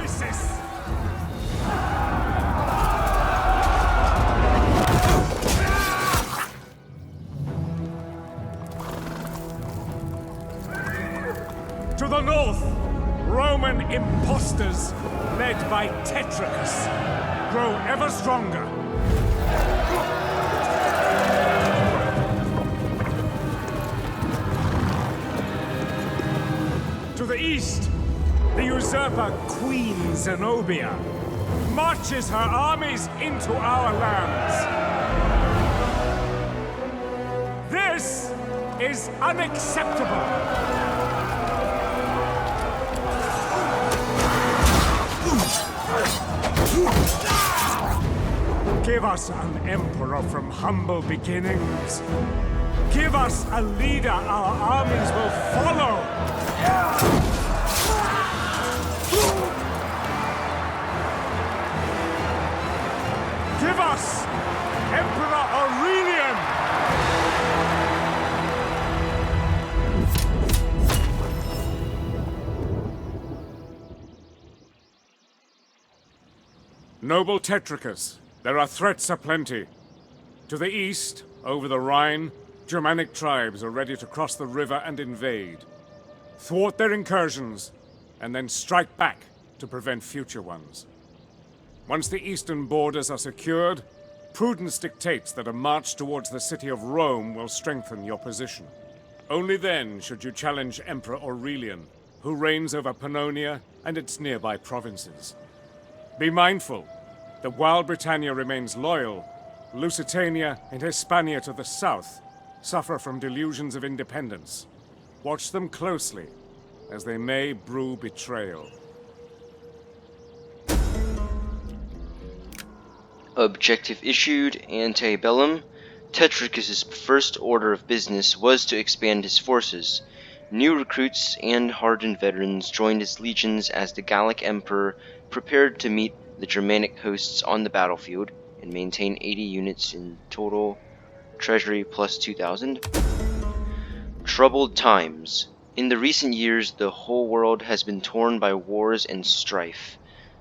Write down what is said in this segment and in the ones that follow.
crisis! To the north, Roman impostors, led by Tetricus, grow ever stronger. To the east, the usurper Queen Zenobia marches her armies into our lands. This is unacceptable. Give us an emperor from humble beginnings. Give us a leader our armies will follow. Give us Emperor Aurelian! Noble Tetricus, there are threats aplenty. To the east, over the Rhine, Germanic tribes are ready to cross the river and invade. Thwart their incursions, and then strike back to prevent future ones. Once the eastern borders are secured, prudence dictates that a march towards the city of Rome will strengthen your position. Only then should you challenge Emperor Aurelian, who reigns over Pannonia and its nearby provinces. Be mindful that while Britannia remains loyal, Lusitania and Hispania to the south suffer from delusions of independence. Watch them closely, as they may brew betrayal. Objective issued, Antebellum. Tetricus' first order of business was to expand his forces. New recruits and hardened veterans joined his legions as the Gallic Emperor prepared to meet the Germanic hosts on the battlefield and maintain 80 units in total. Treasury plus 2,000. Troubled times. In the recent years, the whole world has been torn by wars and strife.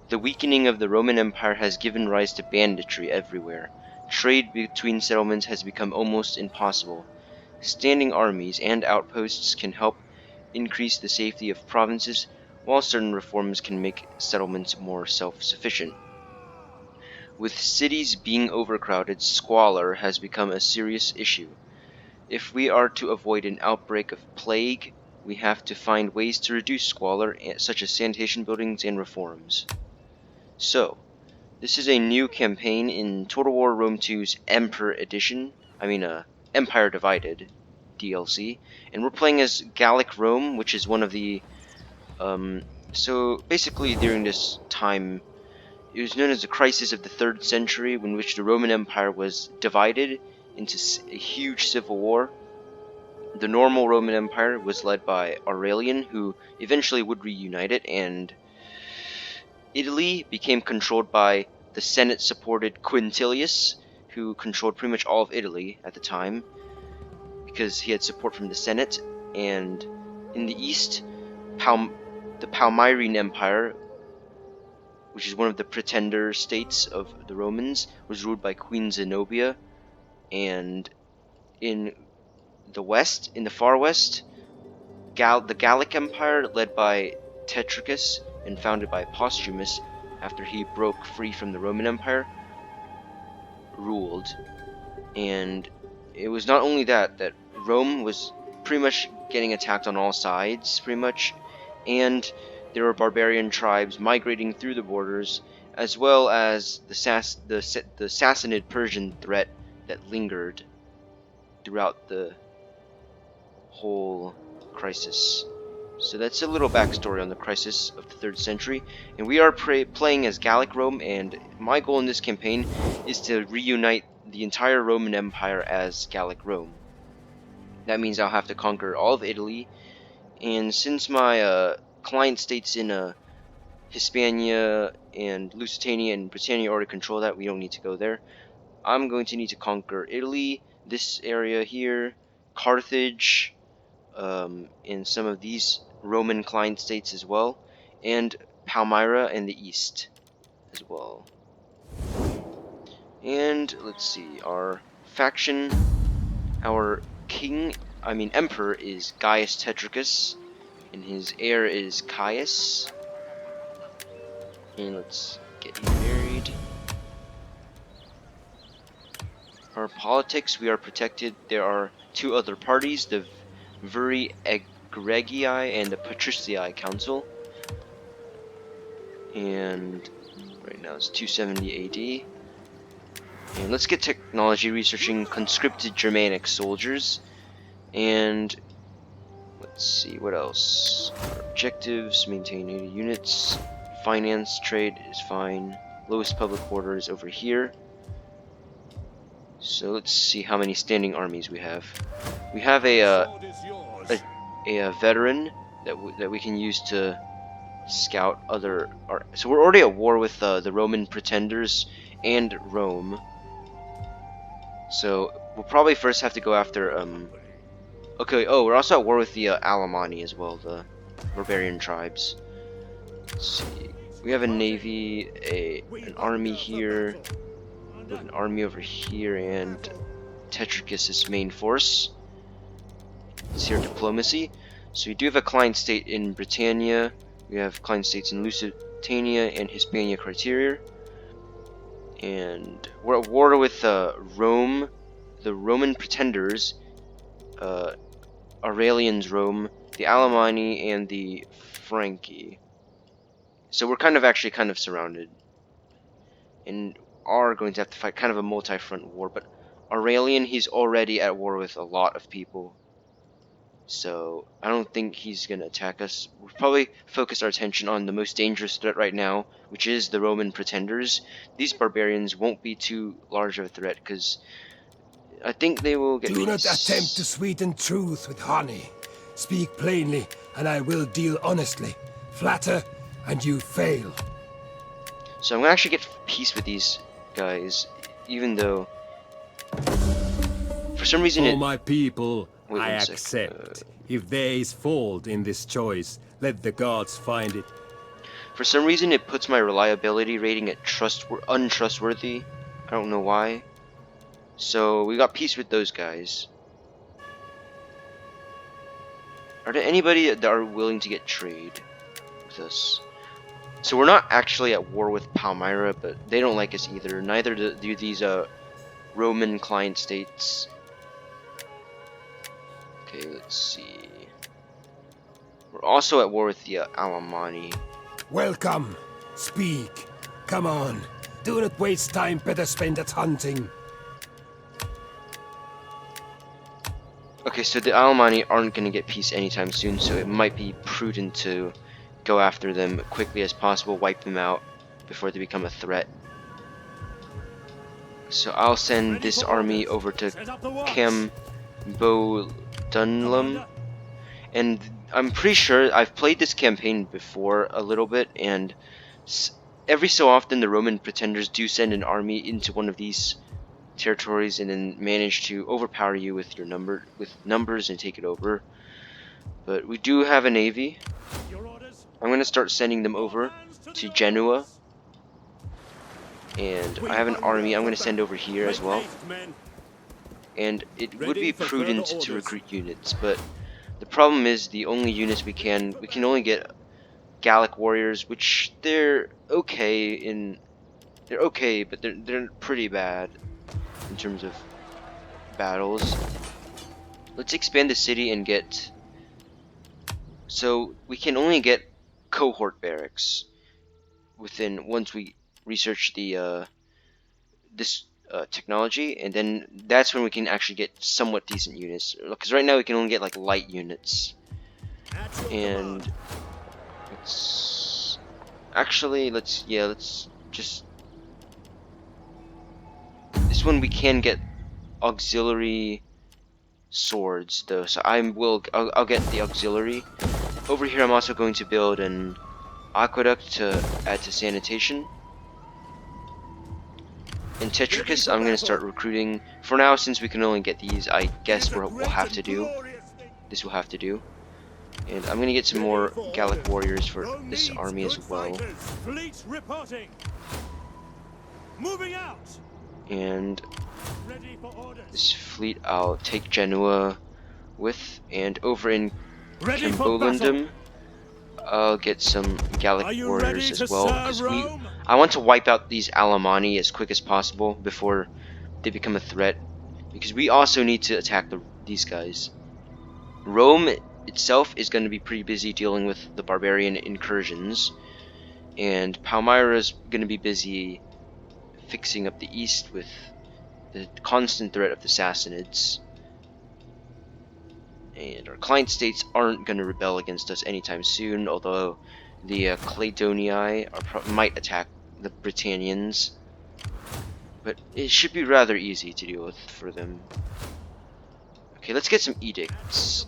The weakening of the Roman Empire has given rise to banditry everywhere. Trade between settlements has become almost impossible. Standing armies and outposts can help increase the safety of provinces, while certain reforms can make settlements more self-sufficient. With cities being overcrowded, squalor has become a serious issue. If we are to avoid an outbreak of plague, we have to find ways to reduce squalor, such as sanitation buildings and reforms. So, this is a new campaign in Total War Rome 2's Emperor Edition, Empire Divided DLC, and we're playing as Gallic Rome, which is one of the, so basically during this time, it was known as the crisis of the 3rd century, in which the Roman Empire was divided into a huge civil war. The normal Roman Empire was led by Aurelian, who eventually would reunite it, and Italy became controlled by the Senate-supported Quintilius, who controlled pretty much all of Italy at the time, because he had support from the Senate. And in the east, the Palmyrene Empire, which is one of the pretender states of the Romans, was ruled by Queen Zenobia. And in the far west, the Gallic Empire, led by Tetricus and founded by Postumus after he broke free from the Roman Empire, ruled. And it was not only that Rome was pretty much getting attacked on all sides, pretty much, and there were barbarian tribes migrating through the borders, as well as the Sassanid Persian threat that lingered throughout the whole crisis. So that's a little backstory on the crisis of the 3rd century, and we are playing as Gallic Rome, and my goal in this campaign is to reunite the entire Roman Empire as Gallic Rome. That means I'll have to conquer all of Italy, and since my client states in Hispania and Lusitania and Britannia already control that, we don't need to go there. I'm going to need to conquer Italy, this area here, Carthage, in some of these Roman client states as well, and Palmyra and the east as well. And let's see, our faction, our emperor is Gaius Tetricus, and his heir is Caius. And let's get him married. Our politics, we are protected. There are two other parties, the Viri Egregii and the Patricii Council. And right now it's 270 AD. And let's get technology researching conscripted Germanic soldiers. And let's see, what else? Our objectives, maintain 80 units. Finance, trade is fine. Lowest public order is over here. So let's see how many standing armies we have. We have a veteran that we can use to scout other. So we're already at war with the Roman pretenders and Rome. So we'll probably first have to go after. Okay. Oh, we're also at war with the Alemanni as well, the barbarian tribes. Let's see. We have a navy, an army here. With an army over here, and Tetricus' main force. It's here diplomacy. So we do have a client state in Britannia. We have client states in Lusitania and Hispania Criteria. And we're at war with Rome, the Roman pretenders, Aurelian's Rome, the Alemanni, and the Franki. So we're kind of surrounded. And are going to have to fight kind of a multi-front war, but Aurelian, he's already at war with a lot of people, so I don't think he's gonna attack us. We'll probably focus our attention on the most dangerous threat right now, which is the Roman pretenders. These barbarians won't be too large of a threat, because I think they will get Do peace. not attempt to sweeten truth with honey. Speak plainly, and I will deal honestly. Flatter, and you fail. So I'm gonna actually get peace with these guys, even though for some reason For my people, Wait I one sec. accept. If there is fault in this choice, let the gods find it. For some reason it puts my reliability rating at untrustworthy. I don't know why. So we got peace with those guys. Are there anybody that are willing to get trade with us? So we're not actually at war with Palmyra, but they don't like us either. Neither do these Roman client states. Okay, let's see. We're also at war with the Alemanni. Welcome. Speak. Come on. Do not waste time, better spend it hunting. Okay, so the Alemanni aren't going to get peace anytime soon, so it might be prudent to go after them quickly as possible, wipe them out before they become a threat. So I'll send this army over to Cambodunlum, and I'm pretty sure I've played this campaign before a little bit, and every so often the Roman pretenders do send an army into one of these territories and then manage to overpower you with your numbers and take it over. But we do have a navy. I'm going to start sending them over to Genoa. And I have an army I'm going to send over here as well. And it would be prudent to recruit units, but the problem is the only units we can only get Gallic warriors, which they're okay, but they're pretty bad in terms of battles. Let's expand the city and get, so we can only get cohort barracks once we research the this technology, and then that's when we can actually get somewhat decent units, because right now we can only get like light units. And let's just, this one we can get auxiliary swords though, so I'll get the auxiliary. Over here I'm also going to build an aqueduct to add to sanitation. In Tetricus, I'm going to start recruiting. For now, since we can only get these, I guess we'll have to do. This will have to do. And I'm gonna get some more Gallic warriors for this army as well. Fleet reporting. Moving out. And Ready for orders. this fleet I'll take Genoa with, and over in Ready for battle. Cambolundum I'll get some Gallic Are you warriors ready as to well, serve because Rome? I want to wipe out these Alemanni as quick as possible before they become a threat, because we also need to attack these guys. Rome itself is going to be pretty busy dealing with the barbarian incursions, and Palmyra is going to be busy fixing up the east with the constant threat of the Sassanids. And our client states aren't going to rebel against us anytime soon, although the Cladonii might attack the Britannians. But it should be rather easy to deal with for them. Okay, let's get some edicts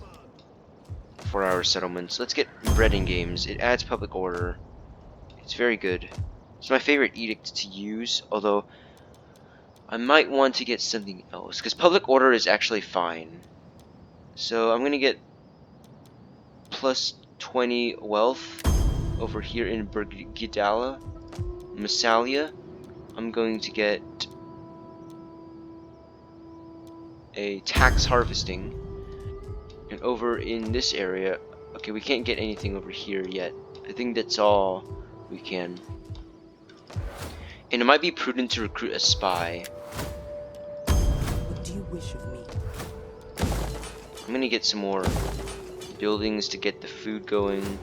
for our settlements. Let's get breeding games. It adds public order. It's very good. It's my favorite edict to use, although I might want to get something else, because public order is actually fine. So I'm going to get plus 20 wealth over here in Bergidala. Massalia, I'm going to get a tax harvesting. And over in this area, okay, we can't get anything over here yet. I think that's all we can. And it might be prudent to recruit a spy. What do you wish of me? I'm gonna get some more buildings to get the food going.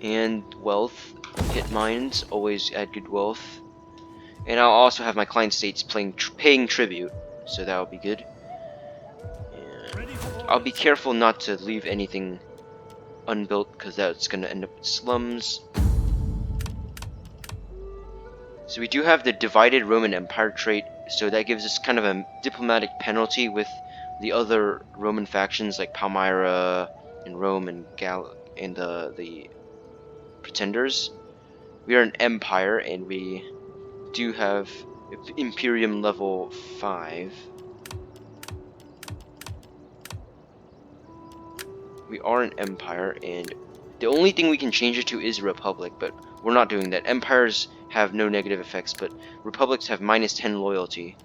And wealth. Hit mines, always add good wealth. And I'll also have my client states paying tribute, so that'll be good. And I'll be careful not to leave anything unbuilt, because that's gonna end up in slums. So we do have the divided Roman Empire trait, so that gives us kind of a diplomatic penalty with the other Roman factions like Palmyra and Rome and the Pretenders. We are an empire, and we do have Imperium level 5. We are an empire, and the only thing we can change it to is a republic, but we're not doing that. Empires have no negative effects, but republics have minus 10 loyalty.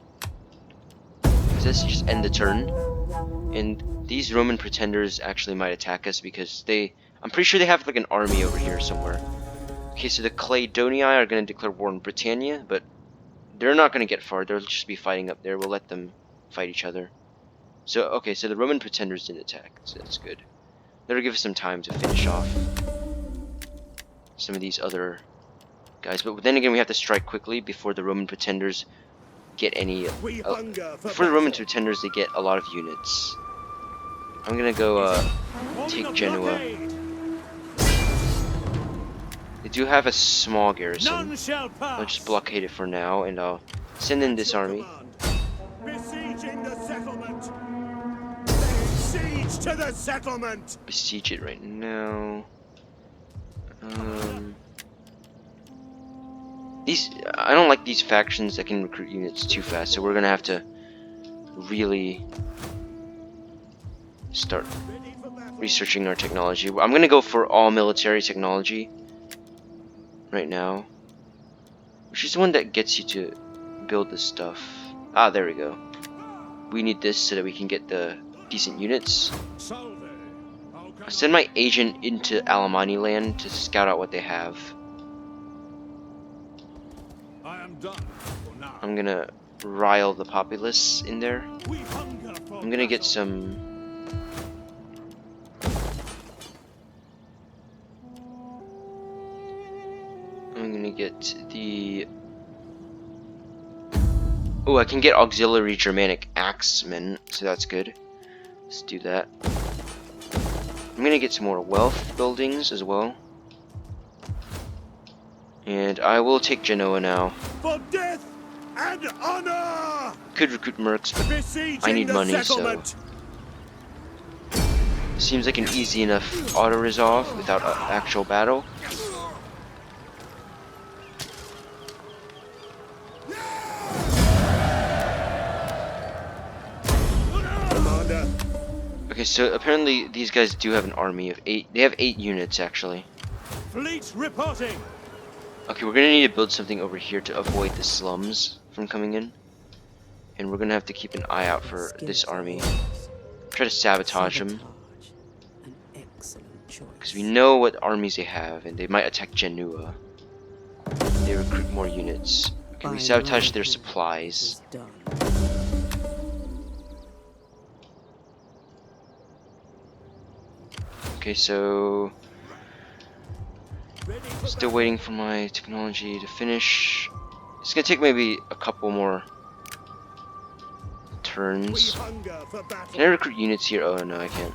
So let's just end the turn. And these Roman pretenders actually might attack us because I'm pretty sure they have like an army over here somewhere. Okay, so the Cladonii are going to declare war on Britannia, but they're not going to get far. They'll just be fighting up there. We'll let them fight each other. So, okay, so the Roman pretenders didn't attack, so that's good. That'll give us some time to finish off some of these other guys. But then again, we have to strike quickly before the Roman pretenders get any... before the Roman pretenders, they get a lot of units. I'm going to go take Genoa. They do have a small garrison. I'll just blockade it for now, and I'll send in this army. Besieging the settlement. Laying siege to the settlement. Besiege it right now. I don't like these factions that can recruit units too fast, so we're gonna have to really start researching our technology. I'm gonna go for all military technology right now, which is the one that gets you to build this stuff. Ah, there we go. We need this so that we can get the decent units. I'll send my agent into Alemanni land to scout out what they have. I'm gonna rile the populace in there. I'm gonna get some... I'm gonna get the... Oh, I can get auxiliary Germanic axemen, so that's good. Let's do that. I'm gonna get some more wealth buildings as well. And I will take Genoa now. For death and honor. Could recruit mercs, but I need money, so... Seems like an easy enough auto-resolve without an actual battle. Okay, so apparently these guys do have an army of 8. They have 8 units actually. Fleet reporting. Okay, we're gonna need to build something over here to avoid the slums from coming in. And we're gonna have to keep an eye out for this army. Try to sabotage them. An excellent choice. Because we know what armies they have, and they might attack Genoa. They recruit more units. Okay, we sabotage their supplies. Done. Okay, so still waiting for my technology to finish. It's gonna take maybe a couple more We turns. hunger for battle. Can I recruit units here? Oh no, I can't.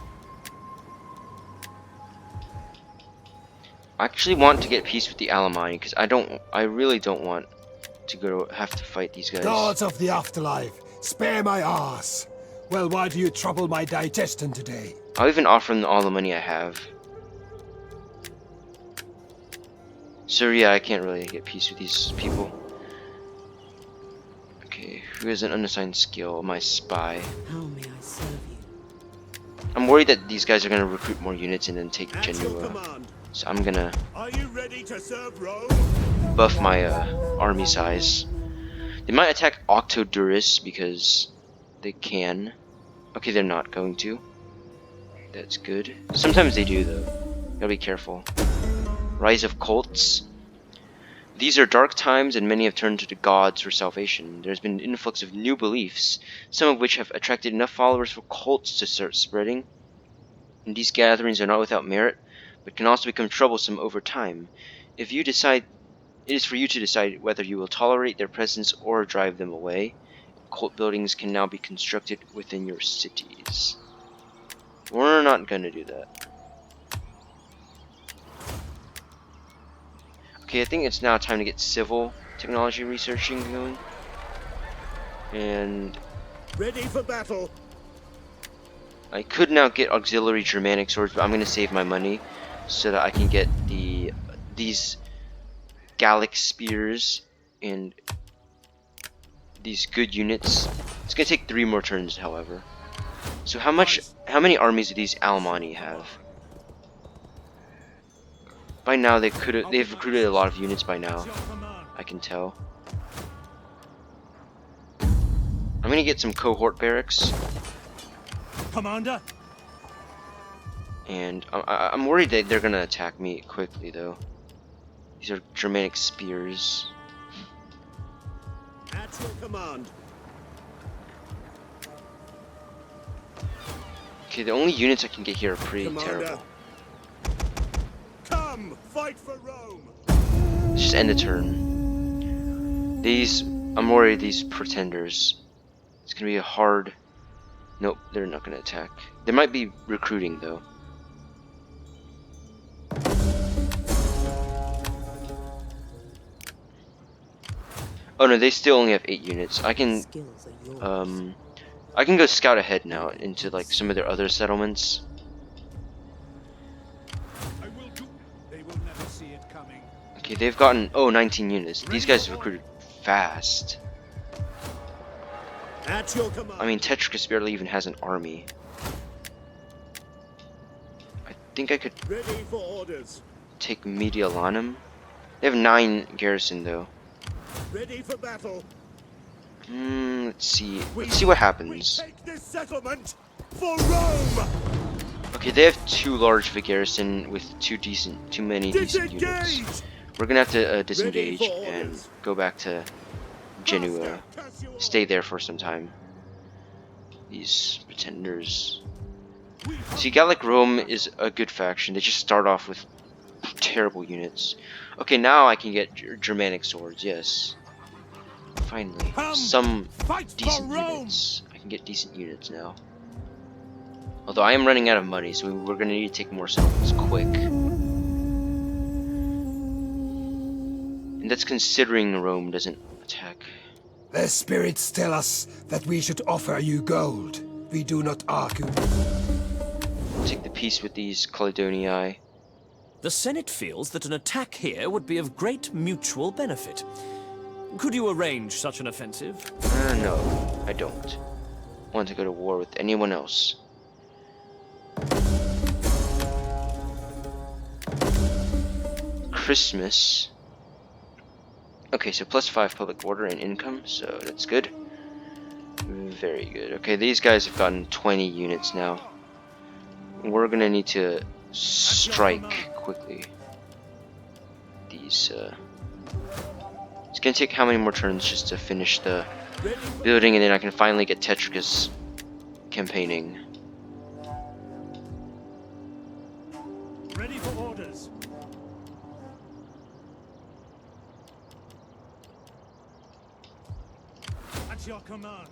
I actually want to get peace with the Alemanni because I really don't want to have to fight these guys. Gods of the afterlife, spare my ass. Well, why do you trouble my digestion today? I'll even offer them all the money I have. So yeah, I can't really get peace with these people. Okay, who has an unassigned skill? My spy. How may I serve you? I'm worried that these guys are gonna recruit more units and then take At your Genoa. command. So I'm gonna Are you ready to serve Rome? buff my army size. They might attack Octodurus because they can. Okay, they're not going to. That's good. Sometimes they do though. Gotta be careful. Rise of cults. These are dark times and many have turned to the gods for salvation. There's been an influx of new beliefs, some of which have attracted enough followers for cults to start spreading. And these gatherings are not without merit, but can also become troublesome over time. If you decide, it is for you to decide whether you will tolerate their presence or drive them away. Cult buildings can now be constructed within your cities. We're not gonna do that. Okay, I think it's now time to get civil technology researching going. And Ready for battle. I could now get auxiliary Germanic swords, but I'm gonna save my money so that I can get these Gallic spears and these good units. It's gonna take 3 more turns, however. So how many armies do these Alemanni have? By now they've recruited a lot of units by now. I can tell. I'm gonna get some cohort barracks, Commander. and I'm worried that they're gonna attack me quickly though. These are Germanic spears. At your command. Okay, the only units I can get here are pretty Commander. terrible. Come, fight for Rome. Let's just end the turn. I'm worried these pretenders. It's gonna be a hard. Nope, they're not gonna attack. They might be recruiting though. Oh no, they still only have 8 units. I can Skills are yours. I can go scout ahead now into like some of their other settlements. I will do. They will never see it coming. Okay, they've gotten 19 units. These guys recruited fast. At your command. I mean, Tetricus barely even has an army. I think I could Ready for orders. take Mediolanum. They have 9 garrison though. Ready for battle. Let's see. Let's see what We happens. take this settlement for Rome. Okay, they have too large of a garrison with too many decent units. Disengage. We're gonna have to disengage Ready for and orders. go back to Genoa. Stay there for some time. These pretenders. See, Gallic Rome is a good faction. They just start off with terrible units. Okay, now I can get Germanic swords. Yes. Finally, Come, some fight for decent Rome. units. I can get decent units now. Although I am running out of money, so we're gonna need to take more settlements quick. And that's considering Rome doesn't attack. The spirits tell us that we should offer you gold. We do not argue. Take the peace with these Caledonii. The Senate feels that an attack here would be of great mutual benefit. Could you arrange such an offensive? No, I don't want to go to war with anyone else. Christmas. Okay, so +5 public order and income, so that's good. Very good. Okay, these guys have gotten 20 units now. We're gonna need to strike quickly. These, it's gonna take how many more turns just to finish the building, and then I can finally get Tetricus campaigning. Ready for orders. At your command.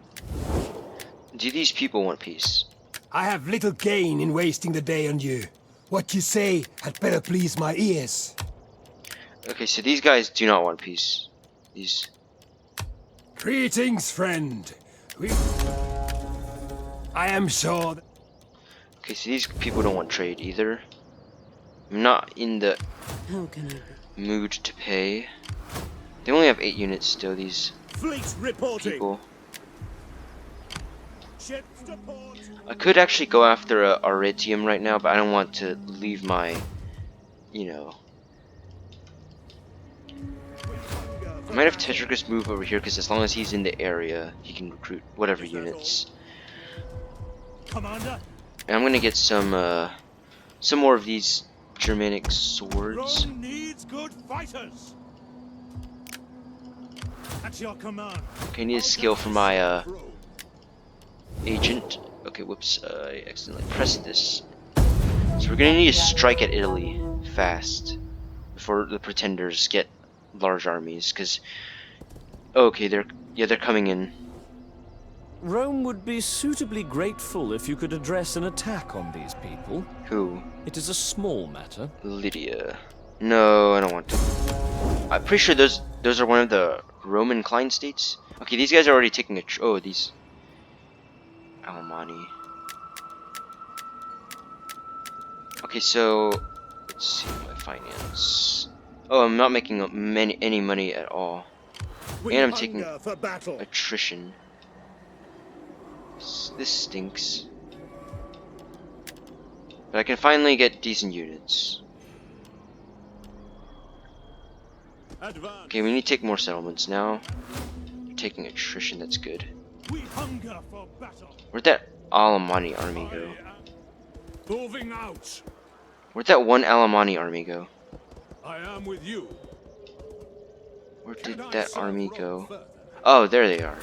Do these people want peace? I have little gain in wasting the day on you. What you say had better please my ears. Okay, so these guys do not want peace. These... Greetings, friend. I am sure that... Okay, so these people don't want trade either. I'm not in the How can I be? mood to pay. They only have 8 units still, these Fleet reporting. people. Ships to port. I could actually go after a Arretium right now, but I don't want to leave my, you know... I might have Tetricus move over here, because as long as he's in the area, he can recruit whatever units. Commander. And I'm gonna get some more of these Germanic swords. Rome needs good fighters. At your command. Okay, I need a skill for my agent. Okay, whoops, I accidentally pressed this. So we're gonna need to strike at Italy fast before the pretenders get large armies, because okay, they're coming in. Rome would be suitably grateful if you could address an attack on these people. Who? It is a small matter. Lydia. No, I don't want to. I'm pretty sure those are one of the Roman Klein states. Okay, these guys are already taking a oh, these Alemanni. Okay, so let's see my finance. Oh, I'm not making any money at all, and I'm taking for battle. attrition. This stinks. But I can finally get decent units. Advance. Okay, we need to take more settlements now. We're taking attrition, that's good. We hunger for battle. Where'd that Alemanni army go? Moving out. Where'd that one Alemanni army go? I am with you. Where did that army go? Oh, there they are.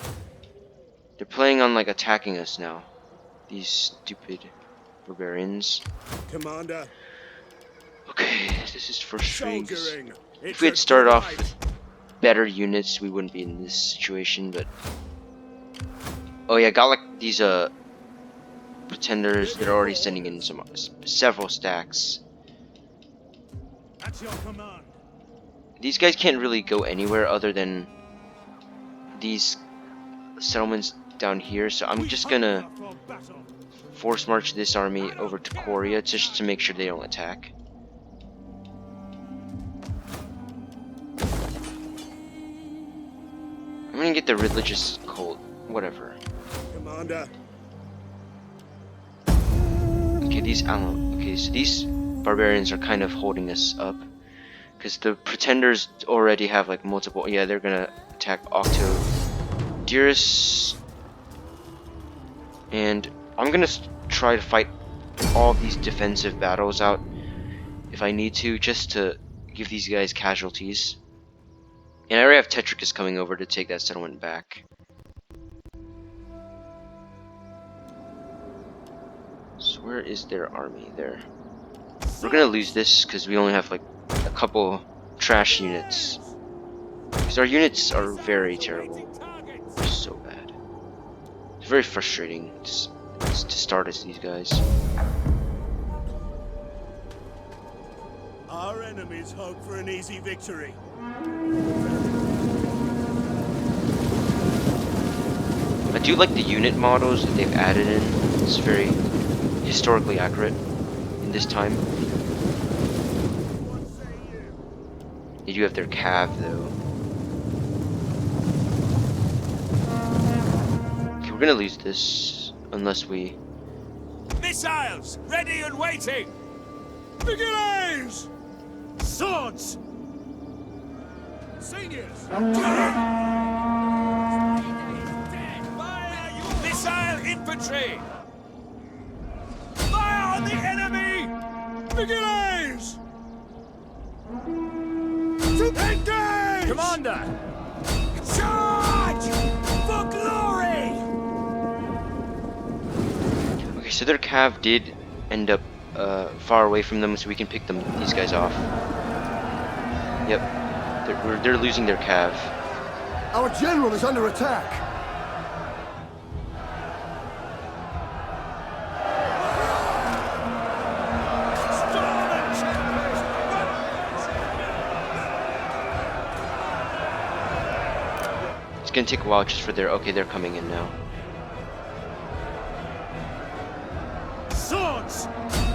They're planning on like attacking us now. These stupid barbarians. Commander. Okay, this is frustrating. 'Cause Soldiering. if we had started off with better units, we wouldn't be in this situation. But oh yeah, Gallic, these pretenders, they're already sending in several stacks. At your command. These guys can't really go anywhere other than these settlements down here, so I'm just gonna Hunger for battle. force march this army over to Korea just to make sure they don't attack. I'm gonna get the religious cult, whatever. Commander. Okay, so these barbarians are kind of holding us up, because the pretenders already have like multiple. Yeah, they're gonna attack Octo Dearest, and I'm gonna try to fight all of these defensive battles out if I need to, just to give these guys casualties. And I already have Tetricus coming over to take that settlement back. So where is their army? There. We're gonna lose this because we only have like a couple trash units. Because our units are very terrible. They're so bad. It's very frustrating to start as these guys. Our enemies hope for an easy victory. I do like the unit models that they've added in. It's very historically accurate in this time. What say you? They do have their cav though. Okay, we're gonna lose this unless we. Missiles ready and waiting. Begins. Swords. Seniors! Missile infantry! Fire on the enemy! Begins! To engage! Commander! Charge! For glory! Okay, so their cav did end up far away from them, so we can pick these guys off. Yep, they're losing their cav. Our general is under attack. It's gonna take a while just for their. Okay, they're coming in now. Swords!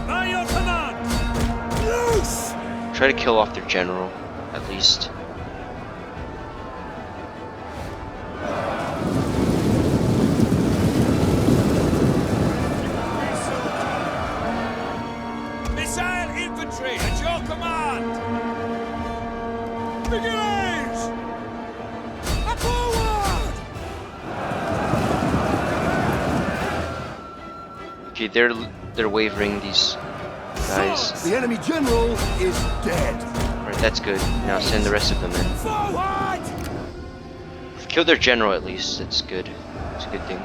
By your command! Loose! Try to kill off their general, at least. Missile infantry at your command! Begins! Forward! Okay, they're wavering, these guys. The enemy general is dead. Alright, that's good. Now send the rest of them in. Forward! Kill their general at least. That's good. It's a good thing.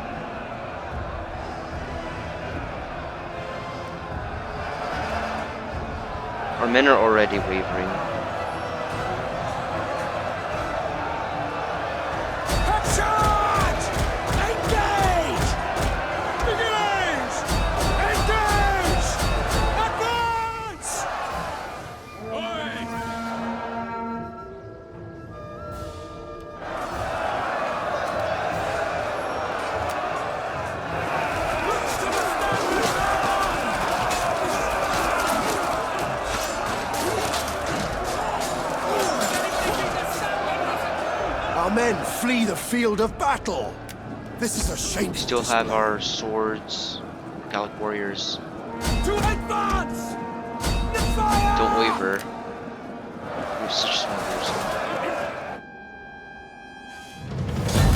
Our men are already wavering. Charge! Engage! Begins! Engage! Advance! Our men flee the field of battle. This is a shameful We still have display. our swords, Gallic warriors. To advance! The fire! Don't waver. We have such small numbers.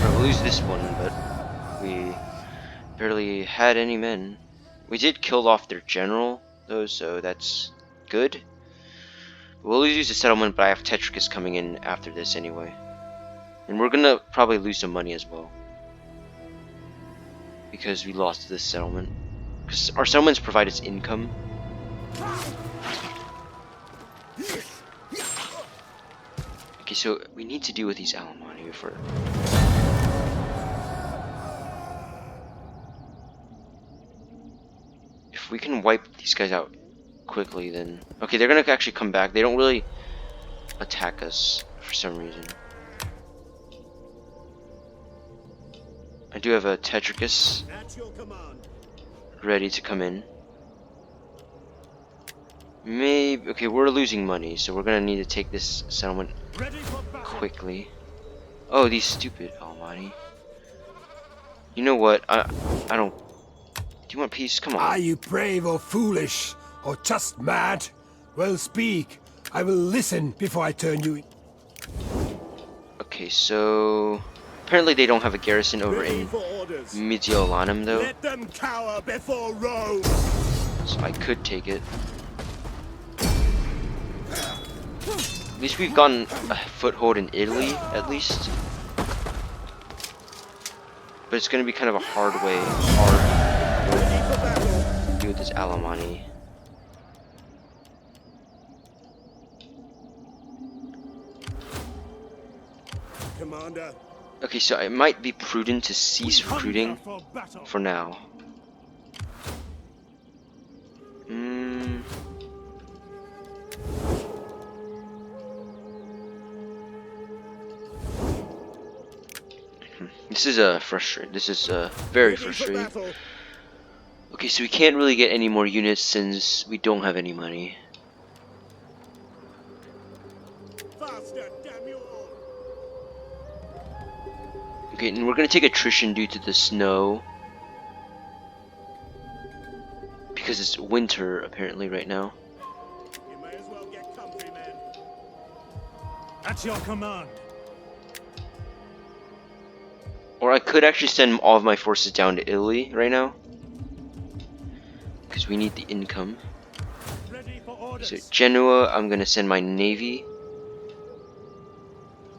We'll lose this one, but we barely had any men. We did kill off their general, though, so that's good. We'll use the settlement, but I have Tetricus coming in after this anyway. And we're gonna probably lose some money as well, because we lost this settlement. Because our settlements provide us income. Okay, so we need to deal with these Alemanni for. If we can wipe these guys out quickly, then okay, they're gonna actually come back. They don't really attack us for some reason. I do have a Tetricus At your command. ready to come in. Maybe okay, we're losing money, so we're gonna need to take this settlement Ready for battle. quickly. Oh, these stupid Almighty. You know what? I don't. Do you want peace? Come Are on. you brave or foolish, or just mad? Well, speak. I will listen before I turn you in. Okay, so apparently they don't have a garrison over Ready in for orders. Mediolanum though, Let them cower before Rome. so I could take it. At least we've gotten a foothold in Italy, at least. But it's gonna be kind of a hard Ready for battle. to deal with this Alemanni. Commander. Okay, so it might be prudent to cease recruiting Hunger for battle. for now. This is frustrating. This is very Ready for frustrating. battle. Okay, so we can't really get any more units since we don't have any money. Faster, damn you all. Okay, and we're gonna take attrition due to the snow. Because it's winter apparently right now. You may as well get comfy, men. At At your command. Or I could actually send all of my forces down to Italy right now, because we need the income. Ready for orders. So Genoa, I'm gonna send my navy.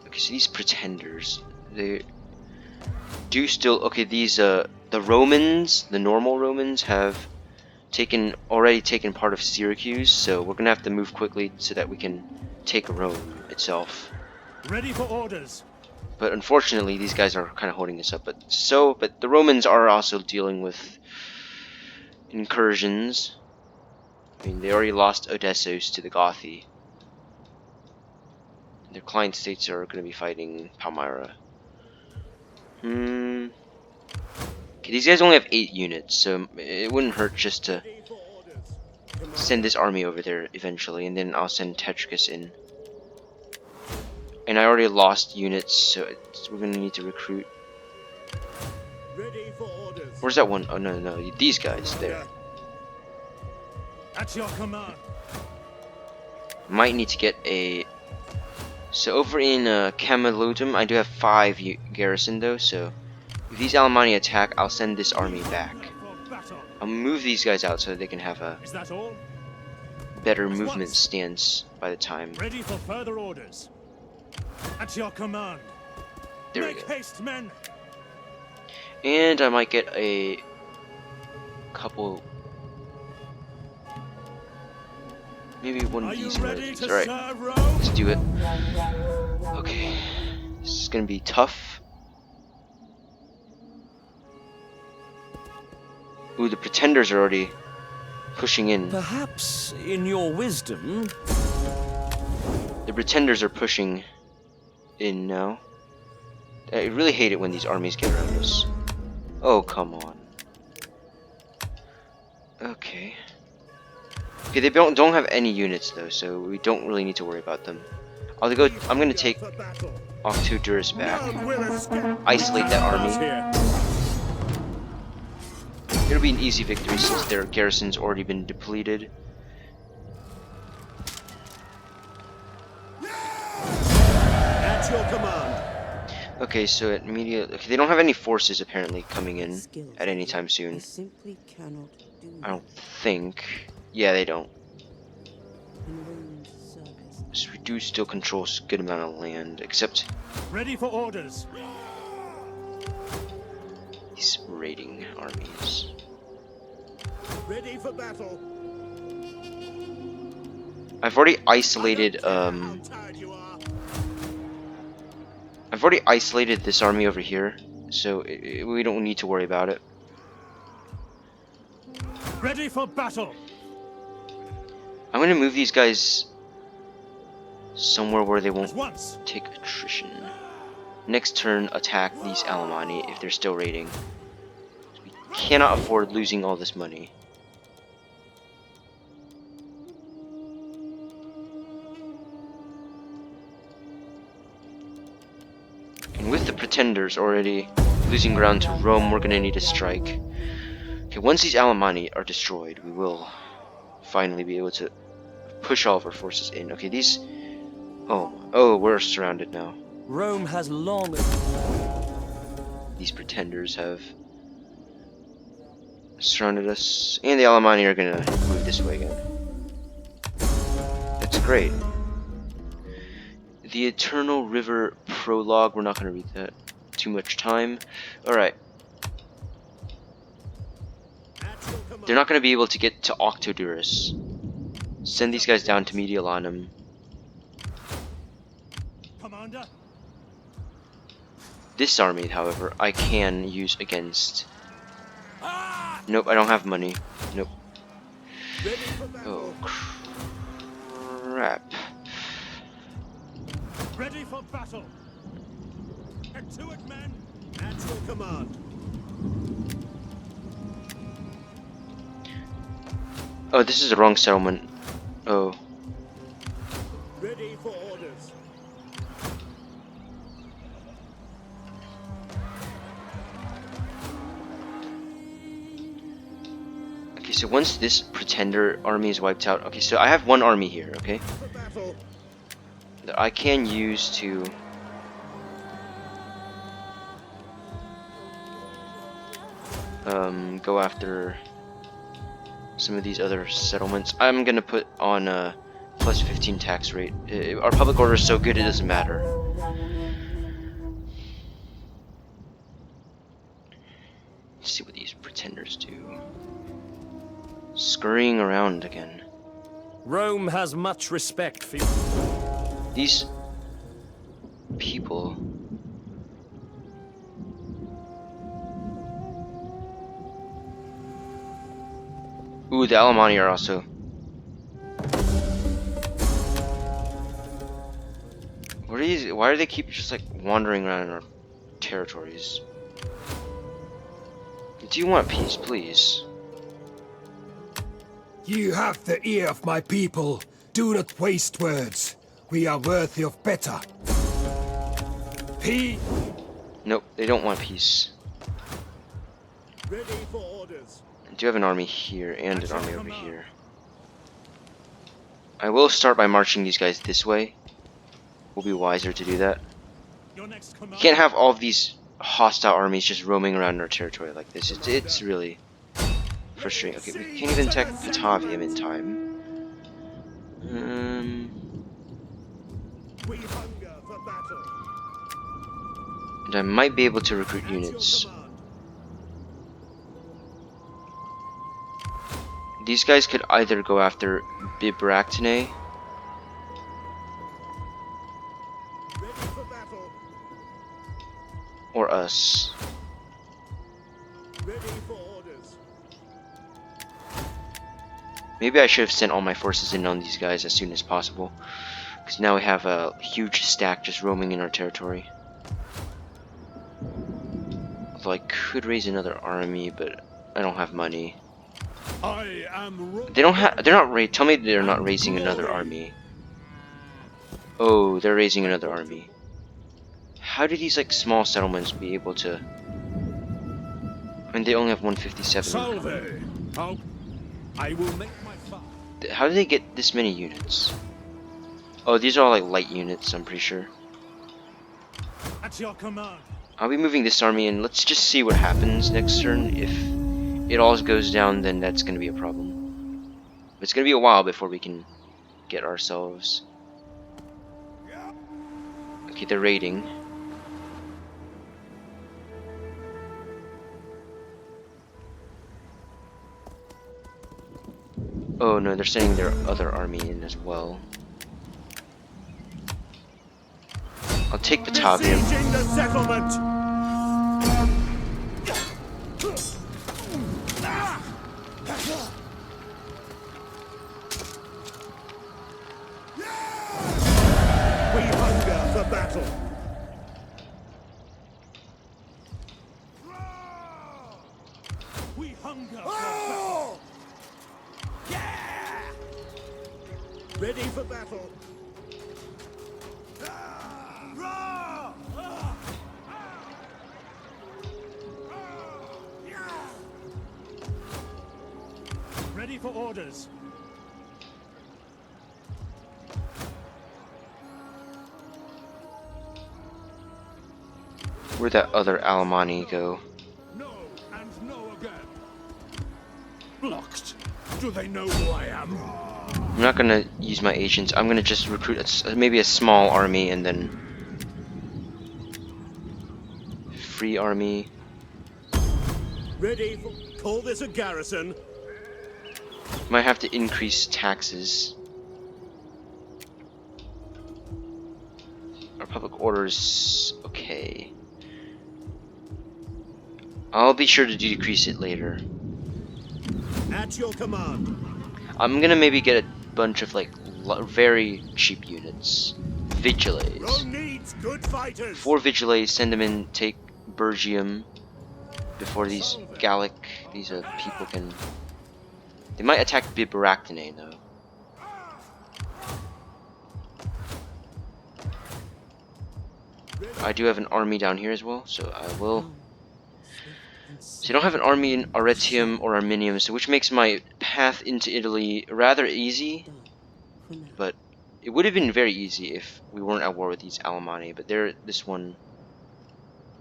Okay, so these pretenders, they do still. Okay, these the Romans, the normal Romans, have already taken part of Syracuse, so we're gonna have to move quickly so that we can take Rome itself. Ready for orders. But unfortunately, these guys are kind of holding us up. But the Romans are also dealing with incursions. I mean, they already lost Odessos to the Gothi. Their client states are going to be fighting Palmyra. Okay, these guys only have 8 units, so it wouldn't hurt just to Ready for orders. send this army over there eventually, and then I'll send Tetricus in. And I already lost units, so we're going to need to recruit. Ready for orders. Where's that one? Oh, no, these guys, there. At your command. Might need to get a... So over in Camalodunum, I do have 5 garrison though, so if these Alemanni attack, I'll send this army back. For battle. I'll move these guys out so they can have a Is that all? better movement stance by the time. Ready for further orders. At your command. There we Make go. haste, men. And I might get a couple... Maybe one Are of you these ready militias. to Alright, serve Rome? let's do it. Okay. This is gonna be tough. Ooh, the pretenders are already pushing in. Perhaps, in your wisdom, The pretenders are pushing in now. I really hate it when these armies get around us. Oh, come on. Okay. Okay, they don't have any units though, so we don't really need to worry about them. I'm gonna take For battle. Octodurus back. None will escape. Isolate that army. Here. It'll be an easy victory since their garrison's already been depleted. At your command. Okay, so they don't have any forces apparently coming in Skills at any time I soon. simply cannot do. I don't think. Yeah, they don't. In Rome's service. So we do still control a good amount of land, except Ready for orders. these raiding armies. Ready for battle. I've already isolated How tired you are. I've already isolated this army over here, so we don't need to worry about it. Ready for battle. I'm gonna move these guys somewhere where they At won't once. take attrition. Next turn, attack these Alemanni if they're still raiding. We cannot afford losing all this money. And with the pretenders already losing ground to Rome, we're gonna need a strike. Okay, once these Alemanni are destroyed, we will finally be able to push all of our forces in. Okay, these... Oh, we're surrounded now. Rome has long... These pretenders have surrounded us, and the Alemanni are gonna move this way again. That's great. The Eternal River Prologue, we're not gonna read that. Too much time. Alright. At your command. They're not gonna be able to get to Octodurus. Send these guys down to Mediolanum. Commander. This army, however, I can use against... Nope, I don't have money. Nope. Ready for battle. Oh, crap. Ready for battle. Get to it, men. At your command. Oh, this is the wrong settlement. Oh. Ready for orders. Okay, so once this pretender army is wiped out... Okay, so I have one army here, okay? For battle. that I can use to go after some of these other settlements. I'm gonna put on a plus 15 tax rate. Our public order is so good it doesn't matter. Let's see what these pretenders do. Scurrying around again. Rome has much respect for you. These people. Ooh, the Alemanni are also. What are these? Why do they keep just like wandering around in our territories? Do you want peace, please? You have the ear of my people. Do not waste words. We are worthy of better. Peace. Nope, they don't want peace. Ready for orders. I do have an army here and an army over here. I will start by marching these guys this way. Will be wiser to do that. Your next command. You can't have all of these hostile armies just roaming around our territory like this. It's really frustrating. Okay, we can't even attack Batavium in time. We hunger for battle. And I might be able to recruit At your units. command. These guys could either go after Bibractinae Ready for battle. or us. Ready for orders. Maybe I should have sent all my forces in on these guys as soon as possible. Because now we have a huge stack just roaming in our territory. Although I could raise another army, but I don't have money. I am. They don't have. They're not. Tell me they're not raising another army. Oh, they're raising another army. How do these like small settlements be able to? I mean, they only have 157. Salve. How? I will make my fire. How do they get this many units? Oh, these are all like light units. I'm pretty sure. At your command. I'll be moving this army, and let's just see what happens next turn. If it all goes down, then that's going to be a problem. It's going to be a while before we can get ourselves. Okay, they're raiding. Oh no, they're sending their other army in as well. I'll take Batavium. Besieging the settlement. We hunger for battle. We hunger for battle. Ready for battle. Ready for orders. Where'd that other Alemanni go? No and no again. Blocked. Do they know who I am? I'm not gonna use my agents. I'm gonna just recruit maybe a small army and then free army. Ready for... Call this a garrison. Might have to increase taxes. Our public order's okay. I'll be sure to decrease it later. At your command. I'm gonna maybe get a bunch of like very cheap units. Vigiles. Rome needs good fighters. 4 Vigiles, send them in, take Bergium before these Gallic, these people can... They might attack Bibractinae though. I do have an army down here as well, so I will... So I don't have an army in Arretium or Arminium, so which makes my path into Italy rather easy, but It would have been very easy if we weren't at war with these Alemanni, but this one...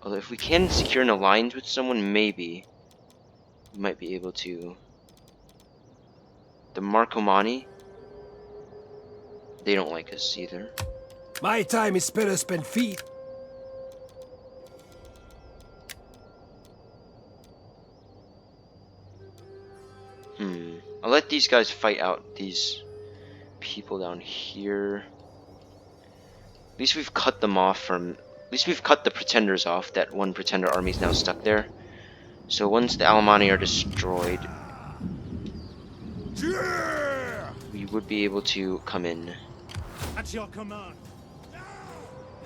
Although if we can secure an alliance with someone, maybe we might be able to... The Marcomanni, they don't like us either. My time is better spent feet. I'll let these guys fight out these people down here. At least we've cut them off from... At least we've cut the pretenders off. That one pretender army is now stuck there. So once the Alemanni are destroyed, we would be able to come in. At your command.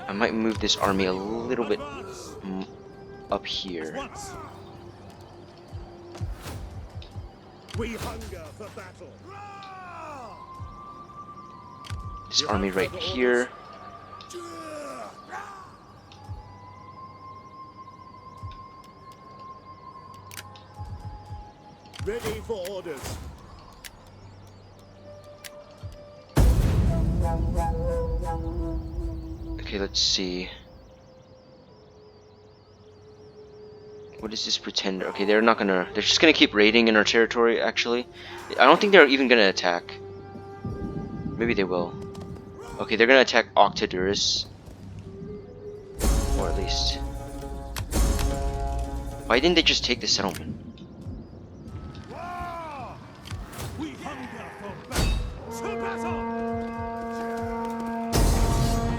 I might move this army a little bit up At here. once. We hunger for battle. This army right here. Ready for orders. Okay, let's see. What is this pretender? Okay, they're not gonna... They're just gonna keep raiding in our territory, actually. I don't think they're even gonna attack. Maybe they will. Okay, they're gonna attack Octodurus. Or at least... Why didn't they just take the settlement? We hunger for battle. To battle.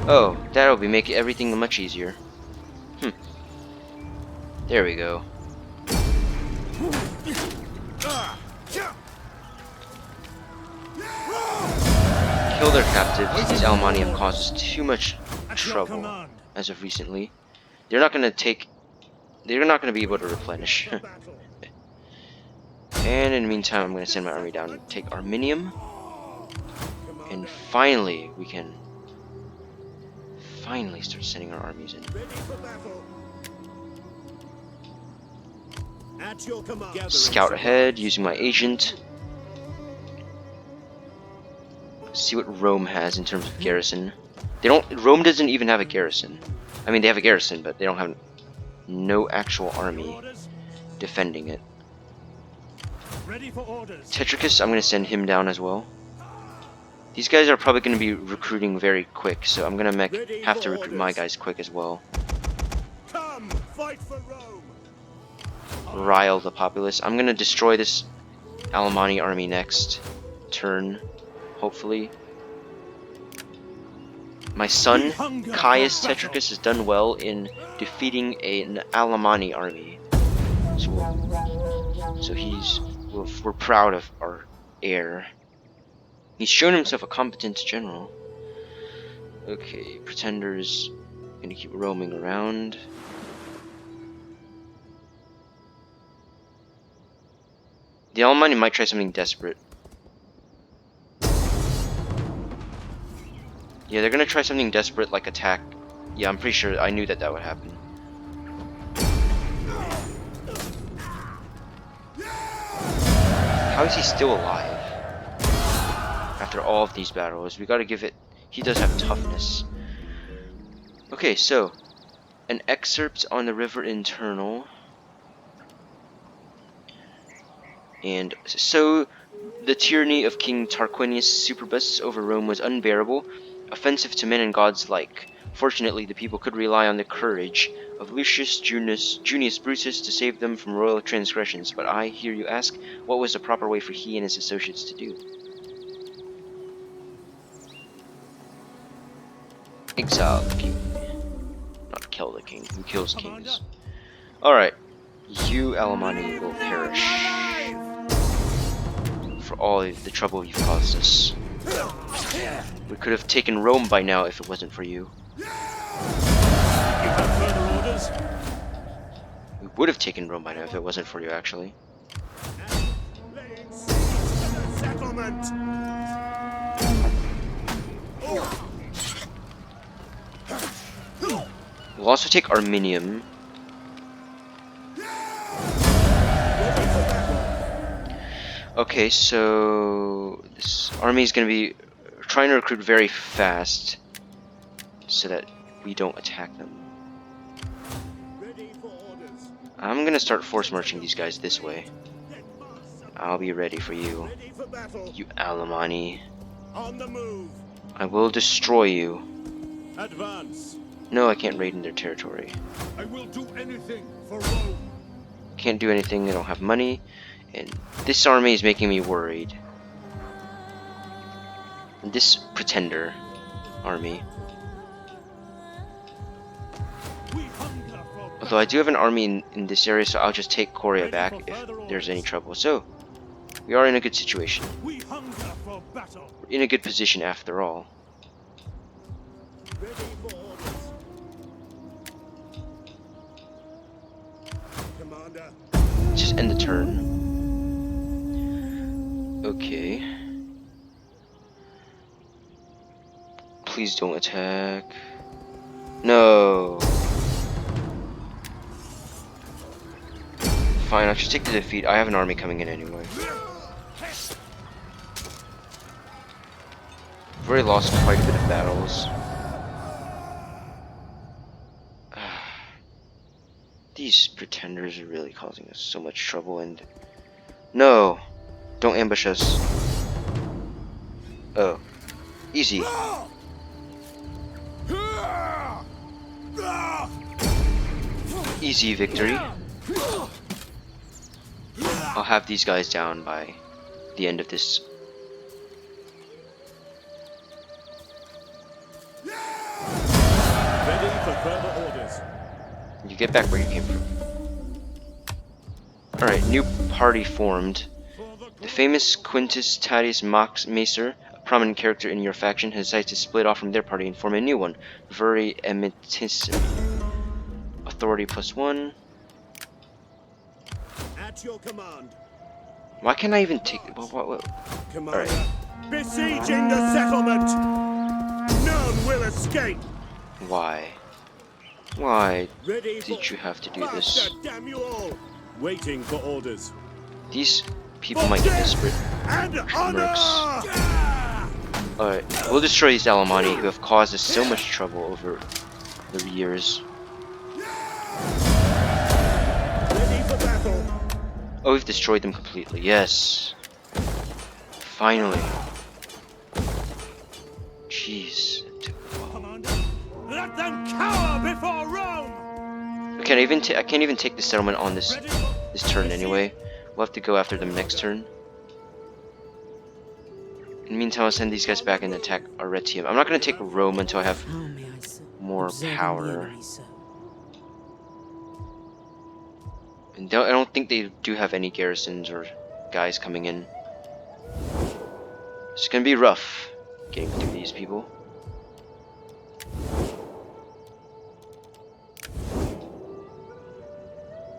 Oh, that'll be making everything much easier. There we go. Kill their captives. These Alemanni have caused us too much trouble as of recently. They're not gonna take... They're not gonna be able to replenish. And in the meantime, I'm gonna send my army down and take Arminium. And finally, we can... Finally start sending our armies in. Ready for battle. At your command. Scout ahead using my agent. See what Rome has in terms of garrison. They don't... Rome doesn't even have a garrison. I mean, they have a garrison, but they don't have no actual army defending it. Ready for orders. Tetricus, I'm going to send him down as well. These guys are probably going to be recruiting very quick, so I'm going to have to recruit my guys quick as well. Come, fight for Rome. Rile the populace. I'm going to destroy this Alemanni army next turn, hopefully. My son, Caius Tetricus, has done well in defeating an Alemanni army. So we're proud of our heir. He's shown himself a competent general. Okay, pretenders gonna keep roaming around. The Alemanni might try something desperate. Yeah, they're gonna try something desperate like attack. Yeah, I'm pretty sure I knew that would happen. How is he still alive? After all of these battles, we gotta give it... He does have toughness. Okay, so... An excerpt on the river internal. And so... The tyranny of King Tarquinius Superbus over Rome was unbearable, offensive to men and gods alike. Fortunately, the people could rely on the courage of Lucius Junius Brutus to save them from royal transgressions. But I hear you ask, what was the proper way for he and his associates to do? Exile the king. Not kill the king. Who kills kings? Alright. You, Alemanni, will perish for all the trouble you've caused us. We could have taken Rome by now if it wasn't for you. You have further orders. We would have taken Rome by now if it wasn't for you, actually. Laying siege to the settlement. We'll also take Arminium. Okay, so this army is going to be trying to recruit very fast so that we don't attack them. Ready for orders. I'm gonna start force marching these guys this way. I'll be ready for you, Ready for battle. you Alemanni. On the move. I will destroy you. Advance. No, I can't raid in their territory. I will do anything for Rome. Can't do anything, I don't have money. And this army is making me worried. And this pretender army. We hunger for Although I do have an army in this area, so I'll just take Korea back if there's any trouble. So, we are in a good situation. We hunger for battle. We're in a good position after all. Ready for orders. Commander. Just end the turn. Okay. Please don't attack. No. Fine, I'll just take the defeat. I have an army coming in anyway. I've already lost quite a bit of battles. These pretenders are really causing us so much trouble, and... No! Don't ambush us. Oh. Easy. Easy victory. I'll have these guys down by the end of this. Ready for further orders. You get back where you came from. Alright, new party formed. The famous Quintus Tatius Macer, a prominent character in your faction, has decided to split off from their party and form a new one. Veri Emitissimi. Authority +1. At your command. Why can't I even take... What? Commander. Alright. Besieging the settlement. None will escape. Why? Why Ready for did you have to do this? Faster, damn you all. Waiting for orders. These people might get desperate. And honor. Alright, we'll destroy these Alemanni who have caused us so much trouble over the years. Ready for battle. Oh, we've destroyed them completely. Yes. Finally. Jeez. It took a while. Commander, let them cower before Rome. I can't even take the settlement on this turn anyway. We'll have to go after them next turn. In the meantime, I'll send these guys back and attack Arretium. I'm not going to take Rome until I have How may I serve? more Observing the power. enemy, sir. And I don't think they do have any garrisons or guys coming in. It's going to be rough getting through these people.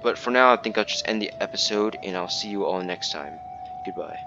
But for now, I think I'll just end the episode, and I'll see you all next time. Goodbye.